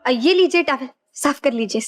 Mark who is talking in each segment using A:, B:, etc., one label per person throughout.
A: ये लीजिए टॉवल, साफ कर लीजिए।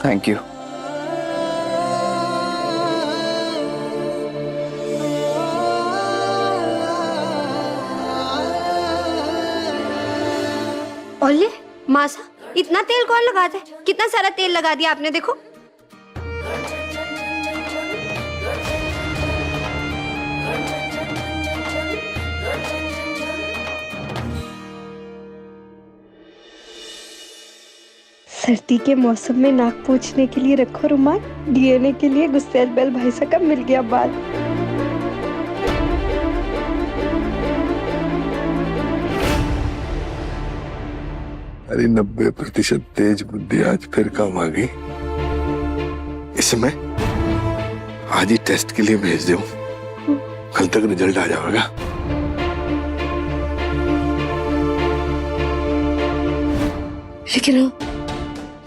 B: Thank you.
A: ओले मासा, इतना तेल कौन लगाता है? कितना सारा तेल लगा दिया आपने, देखो। सर्दी के मौसम में नाक पोंछने के लिए रखो रुमाल, डीएनए के लिए गुस्सैल बैल भाई साहब का मिल गया बाल।
C: अरे 90% तेज बुद्धि आज फिर काम आ गई। इसमें आज ही टेस्ट के लिए भेज दूं, कल तक रिजल्ट आ जाएगा।
A: लेकिन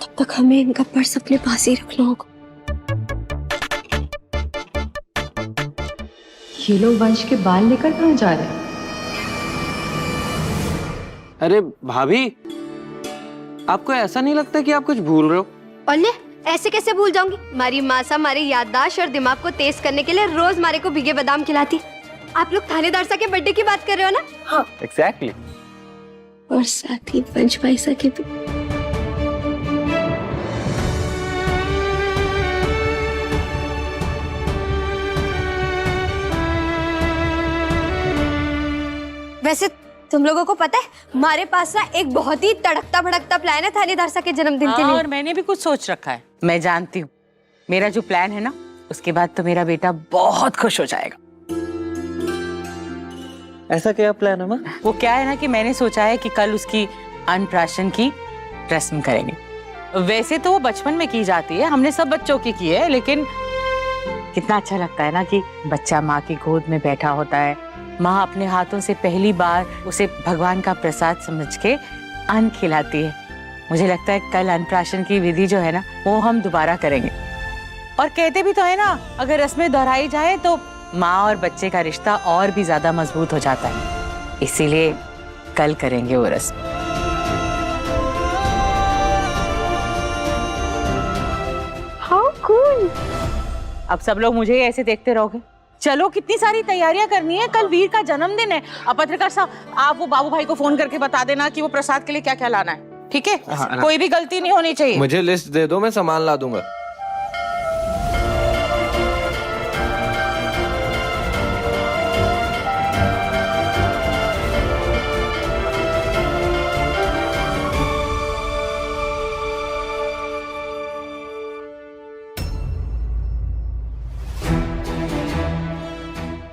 A: तब तक हमें इनका पर्स अपने पास ही रखना होगा।
D: ये लोग वंश के बाल लेकर कहाँ जा रहे हैं?
E: अरे भाभी, आपको ऐसा नहीं लगता कि आप कुछ भूल रहे हो?
A: ओले, ऐसे कैसे भूल जाऊंगी? हमारी मासा हमारे याददाश्त और दिमाग को तेज करने के लिए रोज हमारे को भीगे बादाम खिलाती। आप लोग थानेदार साहब के बर्थडे की बात कर रहे हो ना? हाँ
E: एग्जैक्टली।
A: और साथ ही वंश भाई साहब के भी। वैसे तुम लोगों को पता है, हमारे पास ना एक बहुत ही तड़कता भड़कता प्लान है थानेदार साहब के जन्मदिन के लिए।
F: और मैंने भी कुछ सोच रखा है। मैं जानती हूँ मेरा जो प्लान है ना, उसके बाद तो मेरा बेटा बहुत खुश हो जाएगा।
E: ऐसा क्या प्लान है माँ?
F: वो क्या है ना कि मैंने सोचा है कि कल उसकी अन्नप्राशन की रस्म करेंगे। वैसे तो वो बचपन में की जाती है, हमने सब बच्चों की है, लेकिन कितना अच्छा लगता है ना कि बच्चा माँ की गोद में बैठा होता है, माँ अपने हाथों से पहली बार उसे भगवान का प्रसाद समझ के अन्न खिलाती है। मुझे लगता है कल अन्नप्राशन की विधि जो है ना, वो हम दोबारा करेंगे। और कहते भी तो है ना, अगर रस्में दोहराई जाए तो माँ और बच्चे का रिश्ता और भी ज्यादा मजबूत हो जाता है। इसीलिए कल करेंगे वो रस्म।
A: How cool.
F: अब सब लोग मुझे ही ऐसे देखते रहोगे? चलो, कितनी सारी तैयारियां करनी है, कल वीर का जन्मदिन है। अब पत्रकार साहब, आप वो बाबू भाई को फोन करके बता देना कि वो प्रसाद के लिए क्या क्या लाना है, ठीक है? कोई भी गलती नहीं होनी चाहिए।
E: मुझे लिस्ट दे दो, मैं सामान ला दूंगा।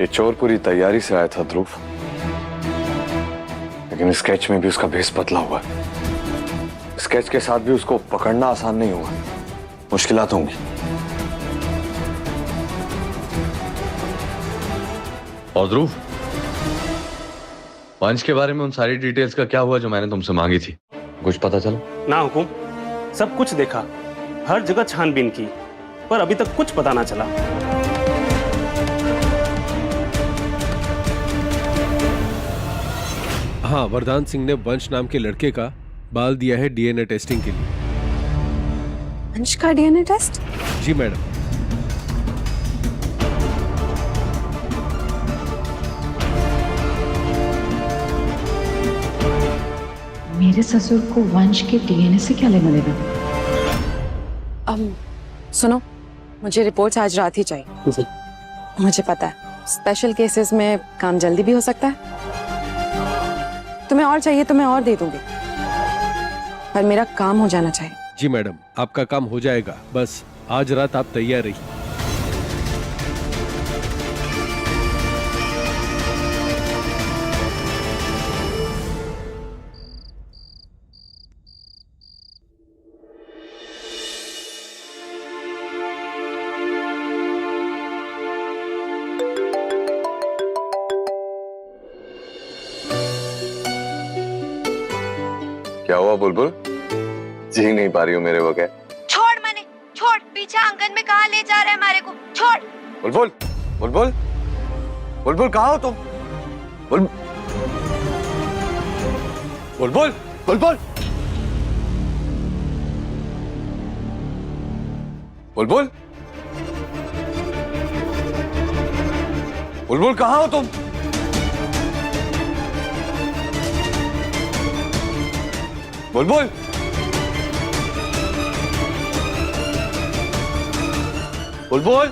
C: ये चोर पूरी तैयारी से आया था ध्रुव, लेकिन स्केच में भी उसका भेस बदला हुआ है। स्केच के साथ भी उसको पकड़ना आसान नहीं होगा, मुश्किलात होंगी।
G: और ध्रुव, वंश के बारे में उन सारी डिटेल्स का क्या हुआ जो मैंने तुमसे मांगी थी? कुछ पता चला?
H: ना हुकुम, सब कुछ देखा, हर जगह छानबीन की, पर अभी तक कुछ पता ना चला।
I: हाँ, वरदान सिंह ने वंश नाम के लड़के का बाल दिया है डीएनए टेस्टिंग के लिए।
A: वंश का डीएनए टेस्ट?
I: जी मैडम।
D: मेरे ससुर को वंश के डीएनए से क्या लेना देना?
J: सुनो, मुझे रिपोर्ट्स आज रात ही चाहिए। मुझे पता है
B: स्पेशल केसेस में काम जल्दी भी हो सकता है। तुम्हें और चाहिए तो मैं और दे दूंगी, पर मेरा काम हो जाना चाहिए।
I: जी मैडम, आपका काम हो जाएगा, बस आज रात आप तैयार रहिए।
C: क्या हुआ बुलबुल? जी नहीं पा रही हो मेरे बगैर?
A: छोड़ मैंने, छोड़, पीछे आंगन में कहाँ ले जा रहे हैं हमारे को, छोड़।
C: बुलबुल, बुलबुल, बुलबुल कहाँ हो तुम? बुल बुलबुल, बुलबुल, बुलबुल, बुलबुल कहाँ हो तुम? बुलबुल, बुलबुल,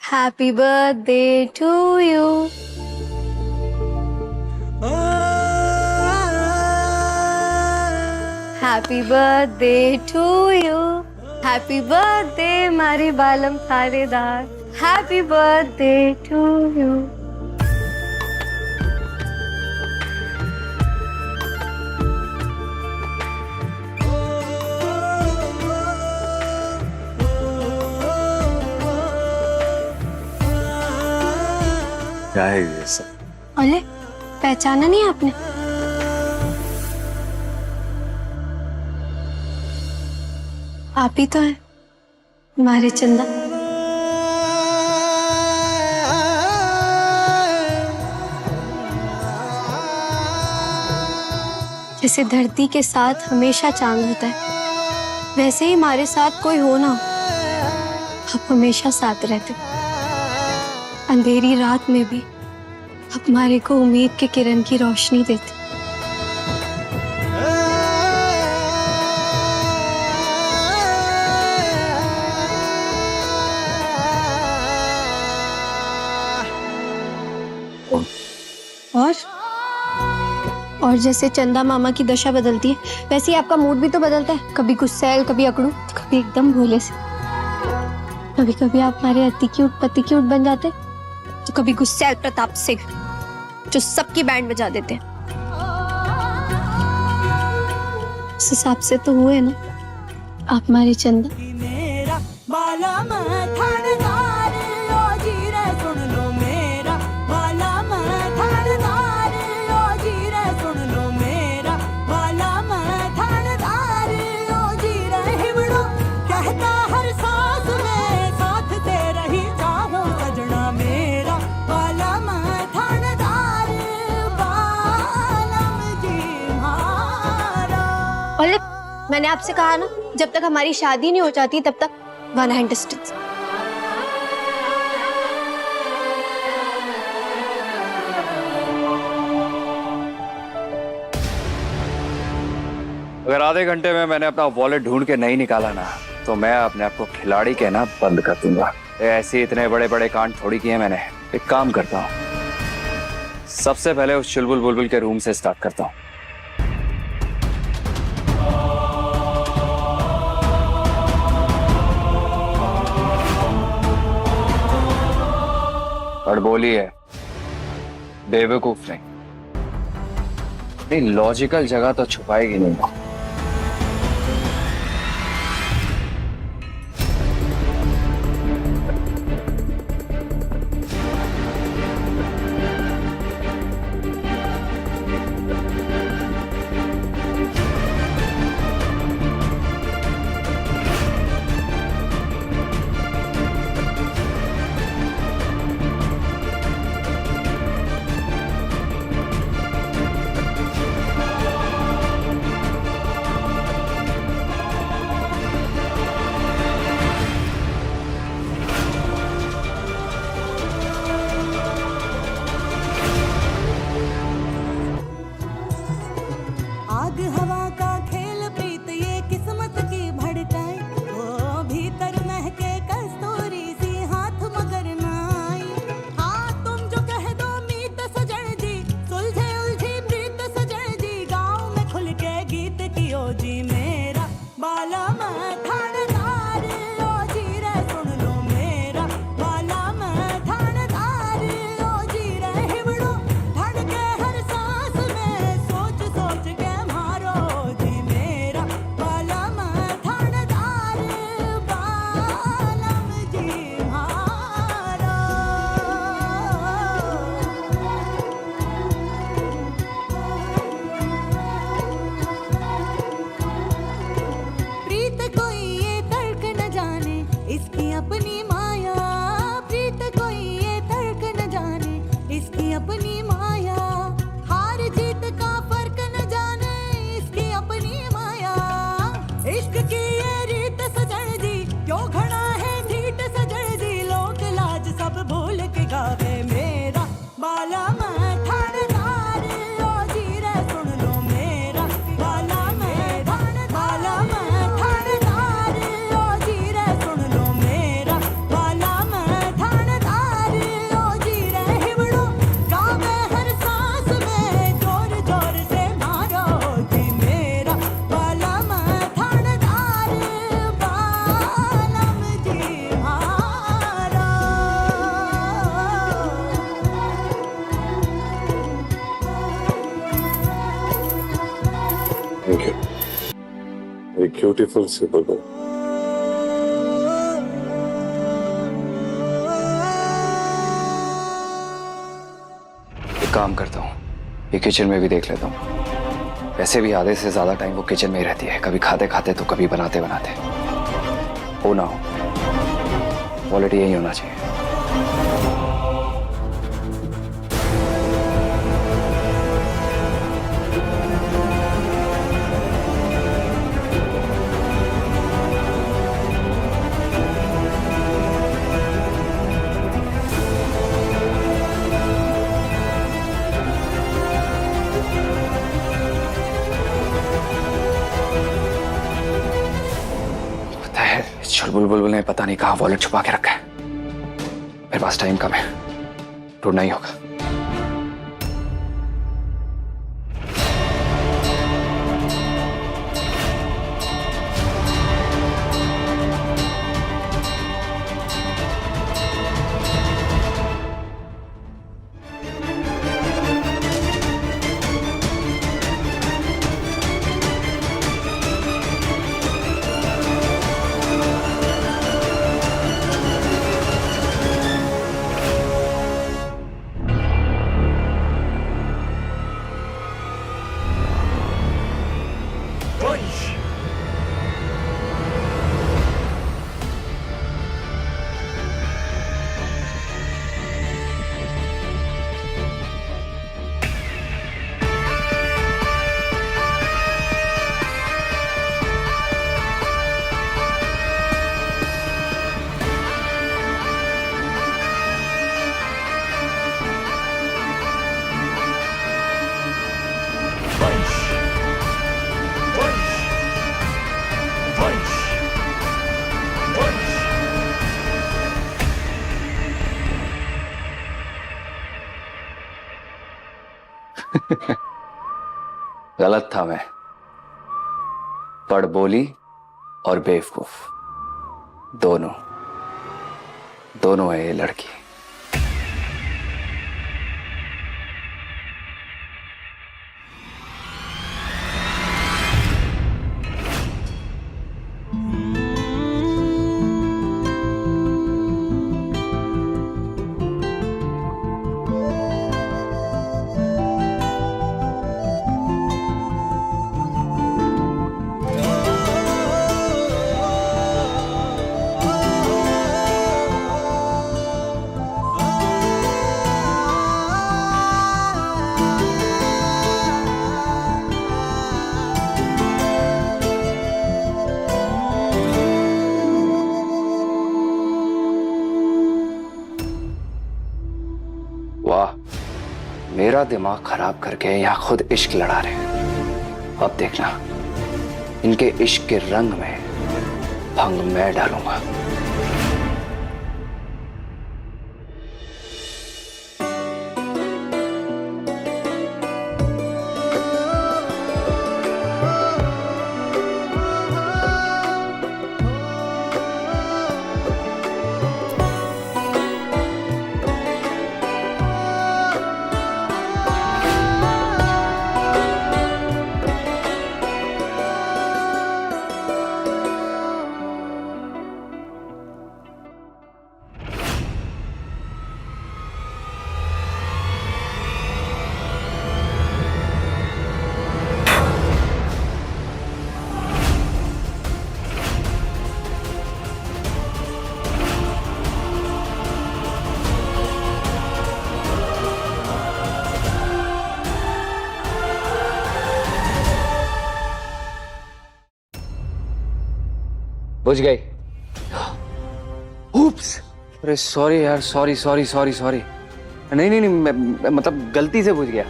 A: Happy birthday to you. Happy birthday to you. Happy birthday मारी बालम थारेदार. Happy birthday to you.
C: क्या है ये सब?
A: अरे पहचाना नहीं आपने? आप ही तो हैं हमारे चंदा। जैसे धरती के साथ हमेशा चांद होता है, वैसे ही हमारे साथ कोई हो ना हो, आप हमेशा साथ रहते। अंधेरी रात में भी आप हमारे को उम्मीद के किरण की रोशनी देते। और जैसे चंदा मामा की दशा बदलती है, वैसे ही आपका मूड भी तो बदलता है। कभी गुस्सैल, कभी अकड़ू, कभी एकदम भोले से। कभी कभी आप हमारे अति क्यूट पति क्यूट बन जाते, तो कभी गुस्सैल प्रताप सिंह जो सबकी बैंड बजा देते हैं। इस हिसाब से तो हुए ना आप हमारे चंदा। और मैंने आपसे कहा ना, जब तक हमारी शादी नहीं हो जाती तब तक वन हैंड डिस्टेंस।
J: अगर आधे घंटे में मैंने अपना वॉलेट ढूंढ के नहीं निकाला ना तो मैं अपने आप को खिलाड़ी कहना बंद कर दूंगा। ऐसे इतने बड़े बड़े कांड थोड़ी किए मैंने। एक काम करता हूँ, सबसे पहले उस चुलबुल बुलबुल के रूम से स्टार्ट करता हूँ। बड़बोली है, बेवकूफ नहीं। अपनी लॉजिकल जगह तो छुपाएगी नहीं।
K: आग हवा का खेल प्रीत ये किस्मत की भड़काए, वो भीतर महके कस्तूरी सी हाथ मगर ना आई। हाँ तुम जो कह दो मीत सजन जी, सुलझे उलझी प्रीत सजन जी, गाँव में खुल के गीत की ओ जी मेरा बाला मैं थानेदार ओ जी रे सुन लो मेरा बाला मैं थानेदार ओ जी रे हिवड़ो धड़के हर सांस में सोच सोच के इसकी अपनी माया, प्रीत कोई ये तर्क न जाने, इसकी अपनी माया, हार जीत का फर्क न जाने, इसकी अपनी माया। इश्क की ये रीत सजन जी, क्यों खड़ा है ढीठ सजन जी, लोक लाज सब भूल के गावे मेरा बाला मैं थानेदार ओ जी रे सुन लो मेरा बाला मैं बाला मैं थानेदार ओ जी रे सुन लो मेरा बाला मैं थानेदार ओ जी रे हिवड़ो गावे हर सांस में जोर जोर से मारो जी मेरा बाला मैं थानेदार बालम जी हारा।
C: Thank you. A beautiful super bowl.
J: एक काम करता हूँ, ये किचन में भी देख लेता हूँ। वैसे भी आधे से ज्यादा टाइम वो किचन में ही रहती है, कभी खाते खाते तो कभी बनाते बनाते। हो ना हो, वॉलेट यही होना चाहिए। चुलबुल बुलबुल ने पता नहीं कहाँ वॉलेट छुपा के रखा है। मेरे पास टाइम कम है, ढूंढना ही होगा। गलत था मैं। पढ़ बोली और बेवकूफ दोनों दोनों है ये लड़की। वाह, मेरा दिमाग खराब करके यहाँ खुद इश्क लड़ा रहे हैं। अब देखना, इनके इश्क के रंग में भंग मैं डालूंगा। बुझ गई। उप्स, अरे सॉरी यार, सॉरी सॉरी सॉरी सॉरी। नहीं नहीं नहीं, मैं मतलब गलती से बुझ गया।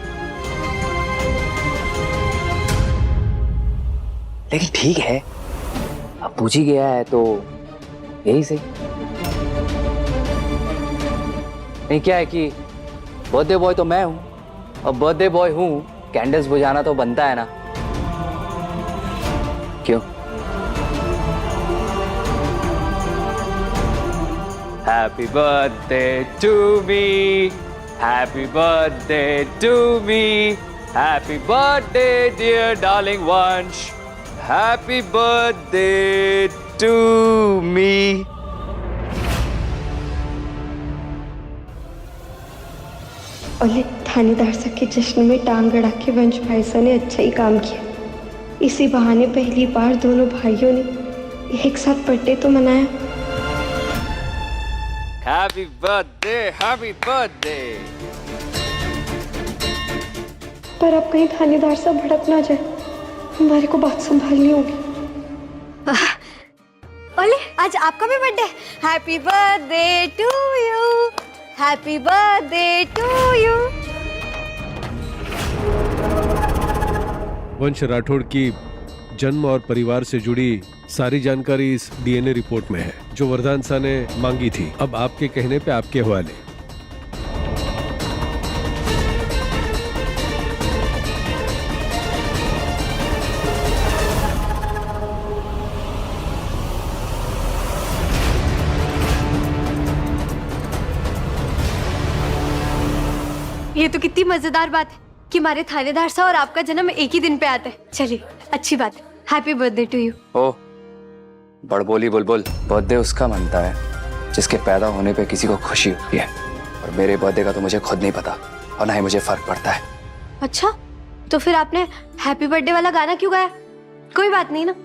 J: लेकिन ठीक है, अब बुझ ही गया है तो यही सही। नहीं क्या है कि बर्थडे बॉय तो मैं हूं, और बर्थडे बॉय हूं, कैंडल्स बुझाना तो बनता है ना। क्यों? Happy birthday to me, happy birthday to me, happy birthday dear darling Vansh, happy birthday to me.
A: ओले, थानेदार साहब के जश्न में टांग अड़ा के वंश भाई साहब ने अच्छा ही काम किया। इसी बहाने पहली बार दोनों भाइयों ने एक साथ बर्थडे तो मनाया।
J: Happy birthday, happy birthday.
A: पर अब कहीं थानेदार साहब भड़क ना जाए, हमारे को बात संभालनी होगी। ओले, आज आपका भी birthday. Happy birthday to you, happy birthday to you.
I: Vansh Rathore की जन्म और परिवार से जुड़ी सारी जानकारी इस डीएनए रिपोर्ट में है जो वरदान सा ने मांगी थी। अब आपके कहने पे आपके हवाले।
A: ये तो कितनी मजेदार बात है कि हमारे थानेदार साहब और आपका जन्म एक ही दिन पे आता है। चलिए, अच्छी बात है। Happy birthday to you.
J: ओ बड़बोली बुलबुल, बर्थडे उसका मनता है जिसके पैदा होने पे किसी को खुशी होती है, और मेरे बर्थडे का तो मुझे खुद नहीं पता, और ना ही मुझे फर्क पड़ता है।
A: अच्छा, तो फिर आपने हैप्पी बर्थडे वाला गाना क्यों गाया? कोई बात नहीं ना,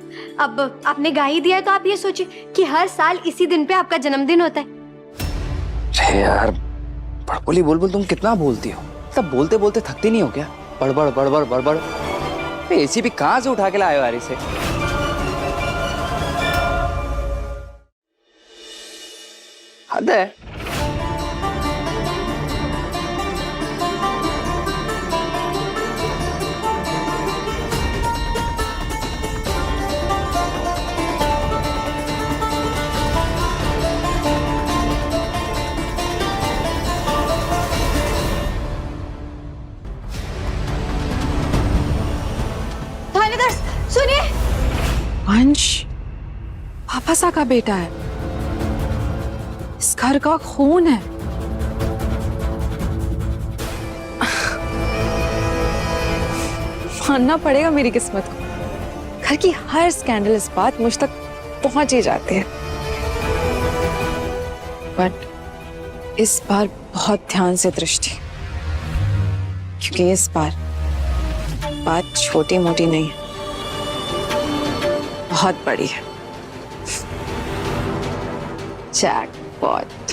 A: अब आपने गा ही दिया है तो आप ये सोचिए कि हर साल इसी दिन पे आपका जन्मदिन होता है।
J: अरे यार बड़बोली बुलबुल, तुम कितना बोलती हो? तब बोलते बोलते थकती नहीं हो क्या? बड़बड़ बड़बड़ बड़बड़। एसी भी कहाँ से उठा के लाए हो यार इसे? हद है।
B: मिर्जा का बेटा है, इस घर का खून है। मानना पड़ेगा मेरी किस्मत को, घर की हर स्कैंडलस बात मुझ तक पहुंच ही जाती है। बट इस बार बहुत ध्यान से दृष्टि, क्योंकि इस बार बात छोटी मोटी नहीं है, बहुत बड़ी है। जैकपॉट।